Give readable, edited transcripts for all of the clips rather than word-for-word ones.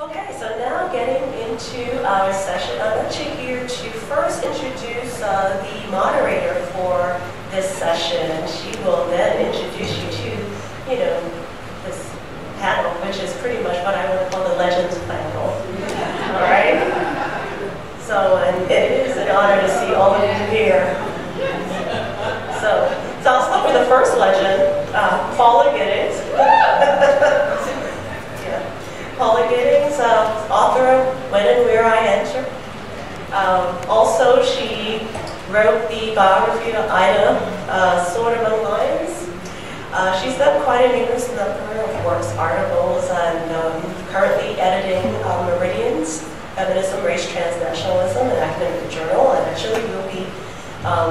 Okay, so now getting into our session, I'm actually here to first introduce the moderator for this session. She will then introduce you to, this panel, which is pretty much what I want to call the Legends panel. All right? So, and it is an honor to see all of you here. So I'll start with the first legend, Paula Giddings. Paula Giddings, author of When and Where I Enter. Also, she wrote the biography of Ida, Sword Among Lions. She's done quite a numerous number of works, articles, and currently editing Meridians, Feminism, Race, Transnationalism, an academic journal, and actually will be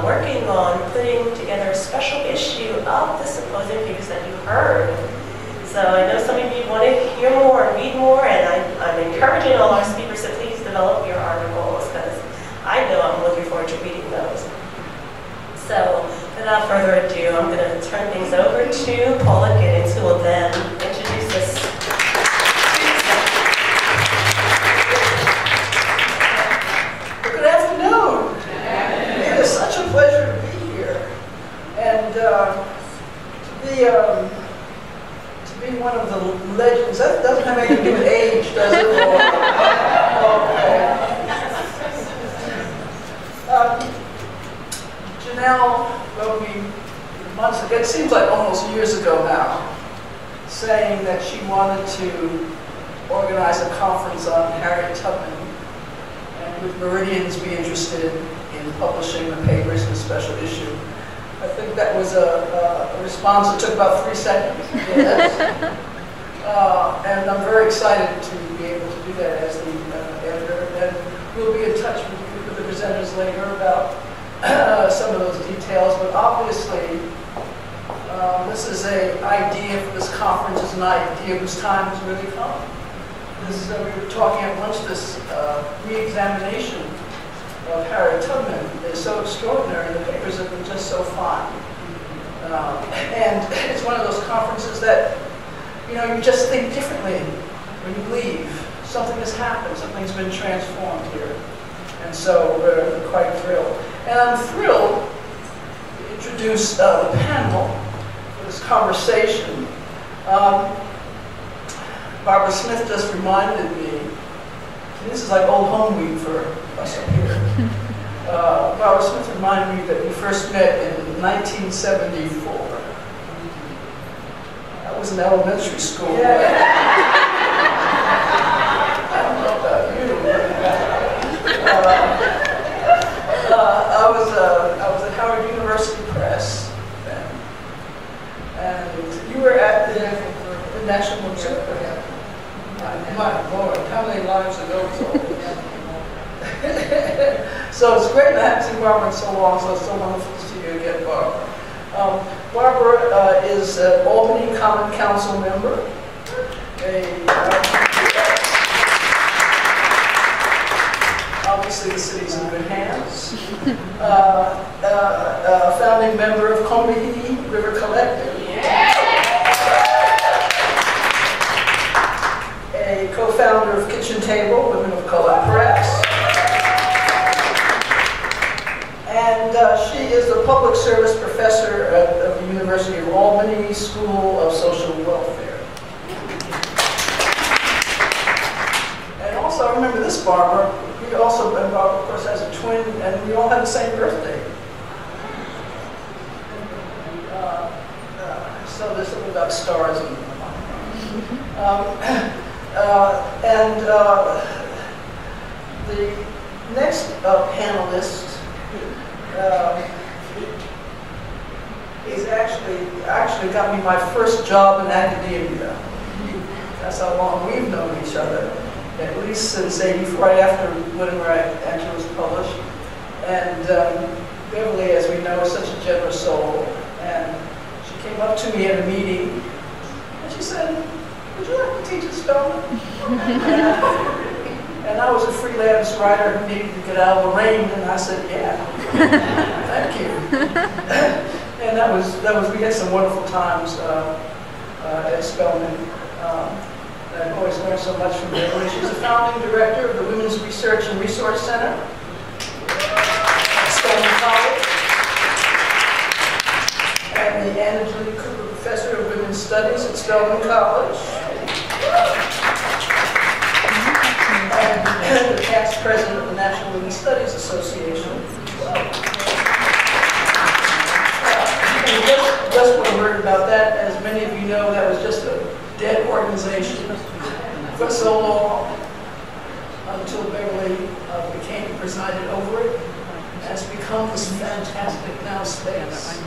working on putting together a special issue of the symposium papers that you heard. So I know some of you want to hear more and read more, and I'm encouraging all our speakers to please develop your articles, because I know I'm looking forward to reading those. So without further ado, I'm going to turn things over to Paula Giddings, who will then introduce us. Good afternoon. It is such a pleasure to be here, and to be one of the legends. That doesn't have anything to do with age, does it? Okay. Janelle wrote me months ago, it seems like almost years ago now, saying that she wanted to organize a conference on Harriet Tubman, and would Meridians be interested in publishing the papers in a special issue. I think that was a response that took about 3 seconds. Yes. And I'm very excited to be able to do that as the editor. And we'll be in touch with the presenters later about some of those details. But obviously, this is an idea for this conference, is an idea whose time has really come. This, we were talking at lunch, this re-examination of Harriet Tubman is so extraordinary. The papers have been just so fine. And it's one of those conferences that, you just think differently when you leave. Something has happened, something's been transformed here. And so we're quite thrilled. And I'm thrilled to introduce the panel for this conversation. Barbara Smith just reminded me, and this is like old home week for us up here. Barbara Smith reminded me that we first met in 1974. I was in elementary school. Yeah. I don't know about you. I was at Howard University Press then, and you were at the National Observer. My Lord, how many lives ago was all this? So it's great to have seen Barbara in so long, so it's so wonderful to see you again, Barbara. Barbara is an Albany Common Council member, obviously the city's in good hands, founding member of Combahee River Collective, a co-founder of Kitchen Table, Women of Color Press, and she is a public service professor at the University of Albany School of Social Welfare. And also, I remember this Barbara, and Barbara, of course, has a twin, and we all have the same birthday. So there's something about stars in the next panelist is actually got me my first job in academia. That's how long we've known each other, at least since right after When and Where I Enter was published. And Beverly, as we know, is such a generous soul, and she came up to me at a meeting, and she said, "Would you like to teach at Spelman?" And I was a freelance writer who needed to get out of the rain, and I said, "Yeah, thank you." And we had some wonderful times at Spelman. I've always learned so much from Beverly. She's the founding director of the Women's Research and Resource Center at Spelman College, and the Anna Julie Cooper Professor of Women's Studies at Spelman College, and the past president of the National Women's Studies Association. And just one word about that. As many of you know, that was just a dead organization for so long until Beverly presided over it. It has become this fantastic now space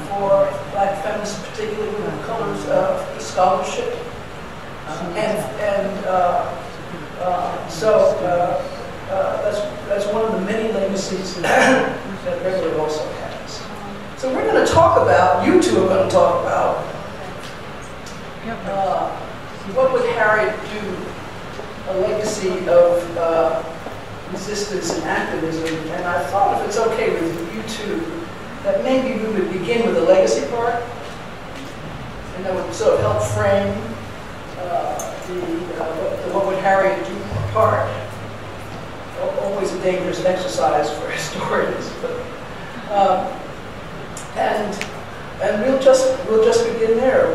for Black feminists, particularly with the colors of scholarship. So that's one of the many legacies that Beverly also has. So we're going to talk about, you two are going to talk about, what would Harriet do, a legacy of resistance and activism. And I thought, if it's okay with you two, that maybe we would begin with the legacy part, and that would sort of help frame the what would Harriet do part. Always a dangerous exercise for historians, but and we'll just begin there.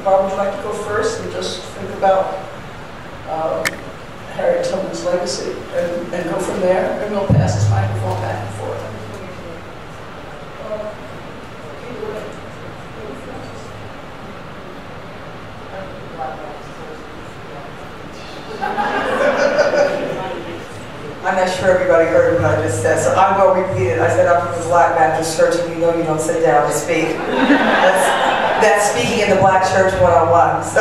Barbara, would you like to go first and just think about Harriet Tubman's legacy and go from there, and we'll pass this microphone back and forth. I'm not sure everybody heard what I just said, so I will repeat it. I said I'm from the Black Baptist Church, and you know you don't sit down to speak. That's speaking in the Black Church 101. So,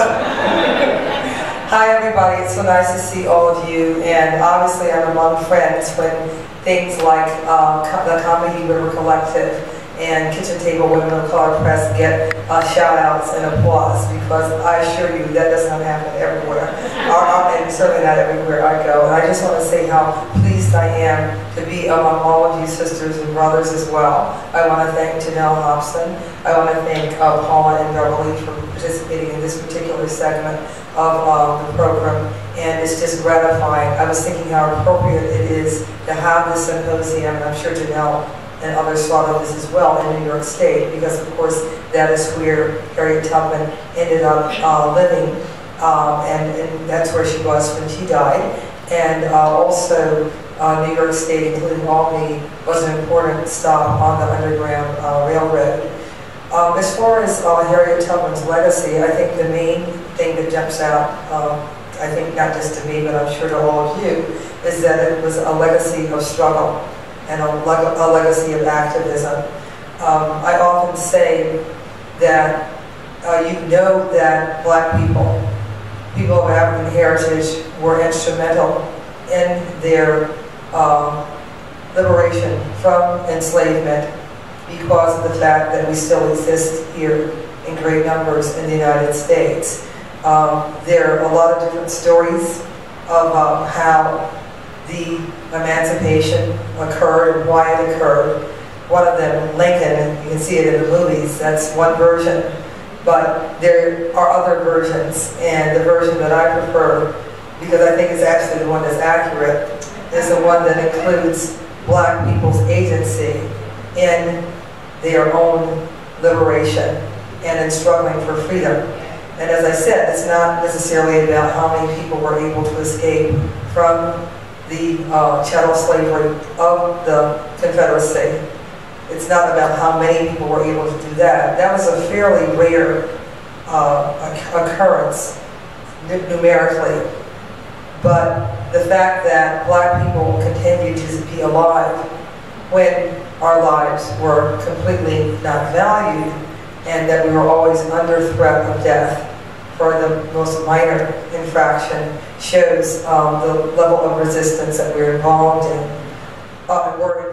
hi everybody, it's so nice to see all of you, and obviously I'm among friends when things like the Comedy River Collective and Kitchen Table Women of Color Press get shout-outs and applause, because I assure you that does not happen everywhere, and certainly not everywhere I go. And I just want to say how pleased I am to be among all of you sisters and brothers as well. I want to thank Janelle Hobson. I want to thank Paula and Beverly for participating in this particular segment of the program, and it's just gratifying. I was thinking how appropriate it is to have this symposium, and I'm sure Janelle and others thought of this as well in New York State, because of course that is where Harriet Tubman ended up living, and that's where she was when she died. And also New York State, including Albany, was an important stop on the Underground Railroad. As far as Harriet Tubman's legacy, I think the main thing that jumps out, I think not just to me, but I'm sure to all of you, is that it was a legacy of struggle and a legacy of activism. I often say that you know that Black people of African heritage, were instrumental in their liberation from enslavement, because of the fact that we still exist here in great numbers in the United States. There are a lot of different stories of how the emancipation occurred and why it occurred. One of them, Lincoln, you can see it in the movies, that's one version. But there are other versions, and the version that I prefer, because I think it's actually the one that's accurate, is the one that includes Black people's agency in their own liberation and in struggling for freedom. And as I said, it's not necessarily about how many people were able to escape from the chattel slavery of the Confederacy. It's not about how many people were able to do that. That was a fairly rare occurrence numerically. But the fact that Black people continued to be alive when our lives were completely not valued, and that we were always under threat of death for the most minor infraction, shows the level of resistance that we're involved in. We're